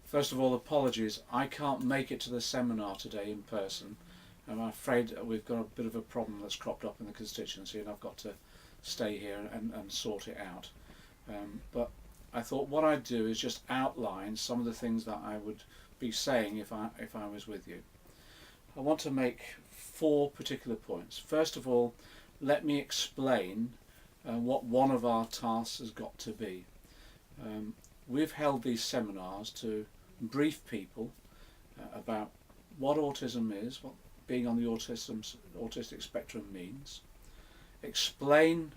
First of all, apologies. I can't make it to the seminar today in person. I'm afraid we've got a bit of a problem that's cropped up in the constituency, and I've got to stay here and sort it out. But I thought what I'd do is just outline some of the things that I would be saying if I was with you. I want to make 4 particular points. First of all, let me explain what one of our tasks has got to be. We've held these seminars to brief people about what autism is, what being on the autistic spectrum means, explain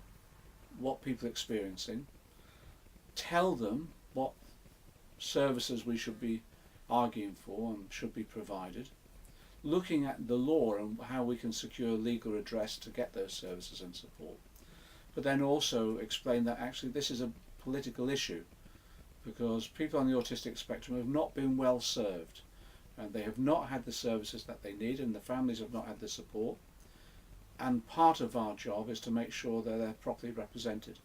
what people are experiencing, tell them what services we should be arguing for and should be provided, looking at the law and how we can secure legal redress to get those services and support, but then also explain that actually this is a political issue, because people on the autistic spectrum have not been well served, and they have not had the services that they need, and the families have not had the support, and part of our job is to make sure that they're properly represented.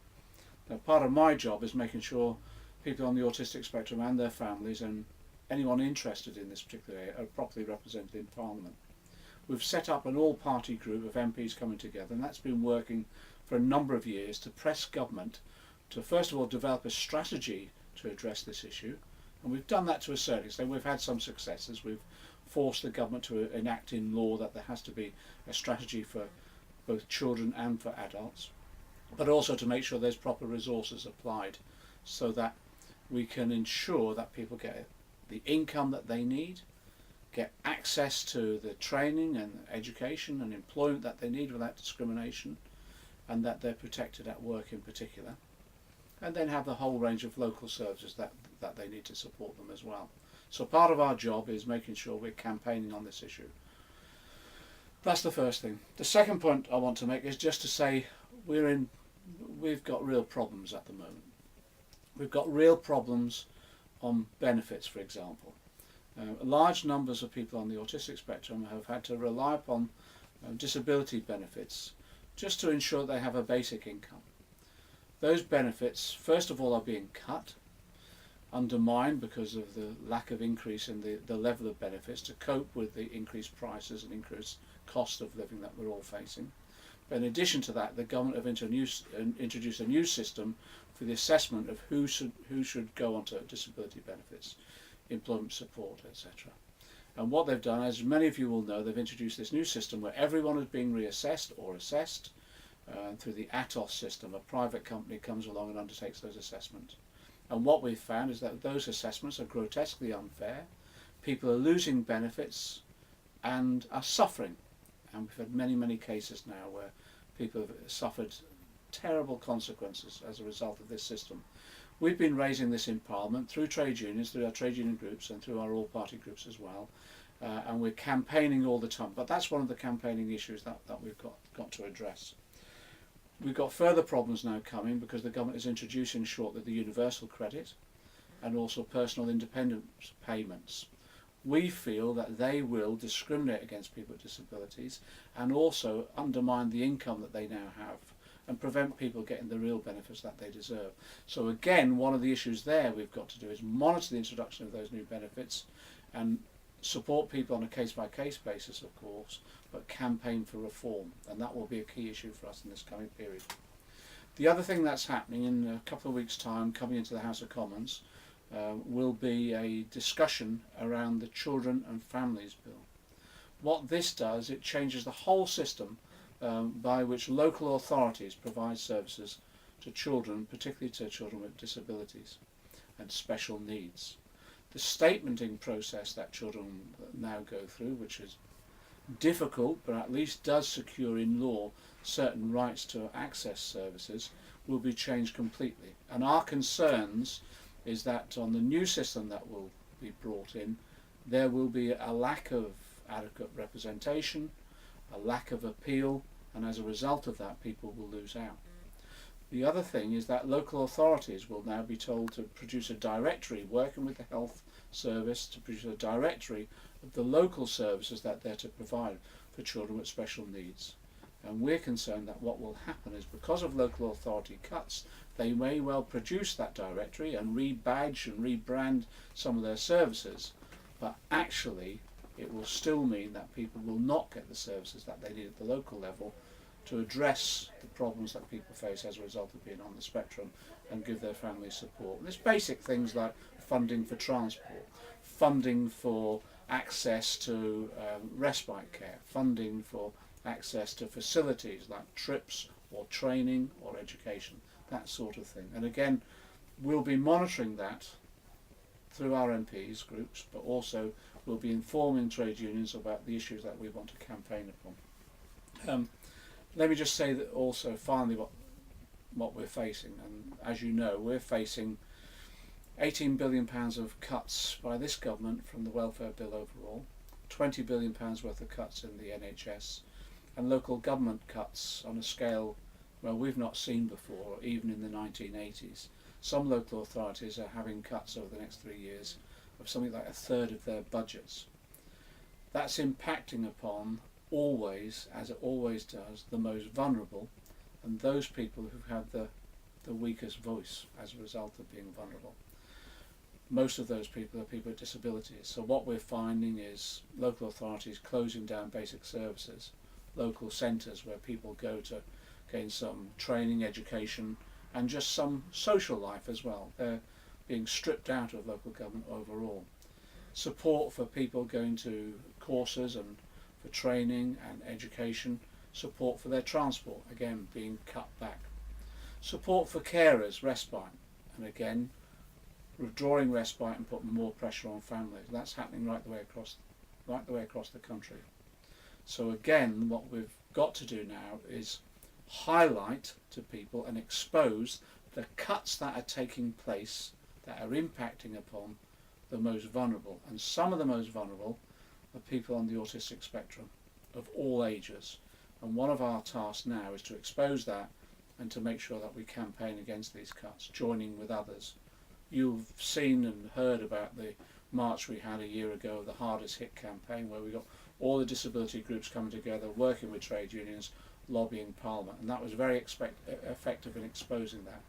Now, part of my job is making sure people on the autistic spectrum and their families and anyone interested in this particular area are properly represented in Parliament. We've set up an all-party group of MPs coming together, and that's been working for a number of years to press government to first of all develop a strategy to address this issue, and we've done that to a certain extent. We've had some successes. We've forced the government to enact in law that there has to be a strategy for both children and for adults, but also to make sure there's proper resources applied so that we can ensure that people get the income that they need, get access to the training and education and employment that they need without discrimination, and that they're protected at work in particular, and then have the whole range of local services that they need to support them as well. So part of our job is making sure we're campaigning on this issue. That's the first thing. The second point I want to make is just to say we've got real problems at the moment. We've got real problems on benefits, for example. Large numbers of people on the autistic spectrum have had to rely upon disability benefits just to ensure they have a basic income. Those benefits, first of all, are being cut, undermined because of the lack of increase in the level of benefits to cope with the increased prices and increased cost of living that we're all facing. But in addition to that, the government have introduced a new system for the assessment of who should go onto disability benefits, employment support, etc. And what they've done, as many of you will know, they've introduced this new system where everyone is being reassessed or assessed through the ATOS system. A private company comes along and undertakes those assessments. And what we've found is that those assessments are grotesquely unfair. People are losing benefits and are suffering. And we've had many, many cases now where people have suffered terrible consequences as a result of this system. We've been raising this in Parliament through trade unions, through our trade union groups and through our all-party groups as well. And we're campaigning all the time. But that's one of the campaigning issues that we've got to address. We've got further problems now coming because the government is introducing shortly the universal credit and also personal independence payments. We feel that they will discriminate against people with disabilities and also undermine the income that they now have and prevent people getting the real benefits that they deserve. So again, one of the issues there we've got to do is monitor the introduction of those new benefits and support people on a case-by-case basis, of course, but campaign for reform, and that will be a key issue for us in this coming period. The other thing that's happening in a couple of weeks' time, coming into the House of Commons, will be a discussion around the Children and Families Bill. What this does, it changes the whole system by which local authorities provide services to children, particularly to children with disabilities and special needs. The statementing process that children now go through, which is difficult but at least does secure in law certain rights to access services, will be changed completely. And our concerns is that on the new system that will be brought in, there will be a lack of adequate representation, a lack of appeal, and as a result of that people will lose out. The other thing is that local authorities will now be told to produce a directory, working with the health service to produce a directory of the local services that they're to provide for children with special needs. And we're concerned that what will happen is, because of local authority cuts, They may well produce that directory and rebadge and rebrand some of their services, but actually it will still mean that people will not get the services that they need at the local level to address the problems that people face as a result of being on the spectrum and give their families support. And it's basic things like funding for transport, funding for access to respite care, funding for access to facilities like trips or training or education, that sort of thing. And again, we'll be monitoring that through RMPs groups, but also we'll be informing trade unions about the issues that we want to campaign upon. Let me just say that also finally what we're facing, and as you know, we're facing £18 billion of cuts by this government from the welfare bill overall, £20 billion worth of cuts in the NHS, and local government cuts on a scale well we've not seen before, even in the 1980s. Some local authorities are having cuts over the next 3 years of something like a third of their budgets. That's impacting upon always, as it always does, the most vulnerable and those people who've had the weakest voice as a result of being vulnerable. Most of those people are people with disabilities. So what we're finding is local authorities closing down basic services, local centres where people go to gain some training, education and just some social life as well. They're being stripped out of local government overall. Support for people going to courses and for training and education, support for their transport, again being cut back. Support for carers, respite, and again withdrawing respite and putting more pressure on families. That's happening right the way across the country. So again, what we've got to do now is highlight to people and expose the cuts that are taking place that are impacting upon the most vulnerable. And some of the most vulnerable are people on the autistic spectrum of all ages. And one of our tasks now is to expose that and to make sure that we campaign against these cuts, joining with others. You've seen and heard about the march we had a year ago, the Hardest Hit campaign, where we got all the disability groups coming together, working with trade unions, lobbying Parliament, and that was very effective in exposing that.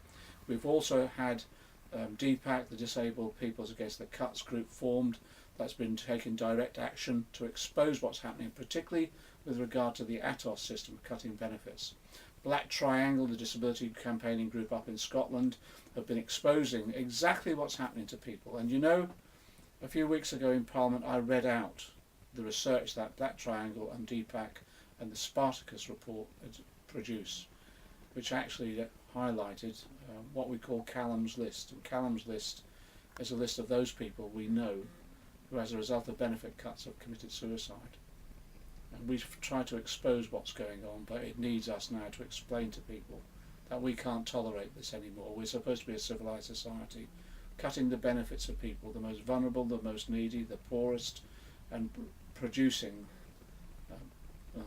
We've also had DPAC, the Disabled Peoples Against the Cuts group, formed that's been taking direct action to expose what's happening, particularly with regard to the ATOS system, cutting benefits. Black Triangle, the disability campaigning group up in Scotland, have been exposing exactly what's happening to people. And you know, a few weeks ago in Parliament I read out the research that Black Triangle and DPAC and the Spartacus report had produced, which actually highlighted what we call Callum's List. And Callum's List is a list of those people we know who, as a result of benefit cuts, have committed suicide. And we've tried to expose what's going on, but it needs us now to explain to people that we can't tolerate this anymore. We're supposed to be a civilised society, cutting the benefits of people, the most vulnerable, the most needy, the poorest, and producing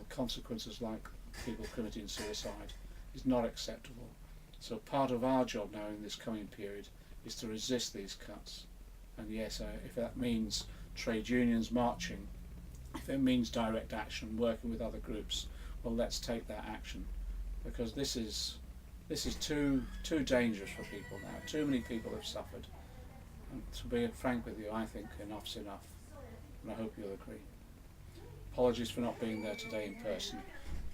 consequences like people committing suicide is not acceptable. So part of our job now in this coming period is to resist these cuts. And yes, if that means trade unions marching, if it means direct action, working with other groups, well, let's take that action, because this is too dangerous for people now. Too many people have suffered. And to be frank with you, I think enough's enough, and I hope you'll agree. Apologies for not being there today in person,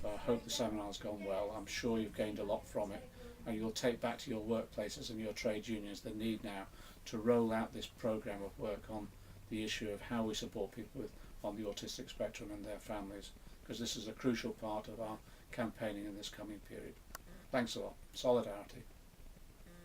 but I hope the seminar's gone well. I'm sure you've gained a lot from it, and you'll take back to your workplaces and your trade unions the need now to roll out this programme of work on the issue of how we support people on the autistic spectrum and their families, because this is a crucial part of our campaigning in this coming period. Thanks a lot. Solidarity.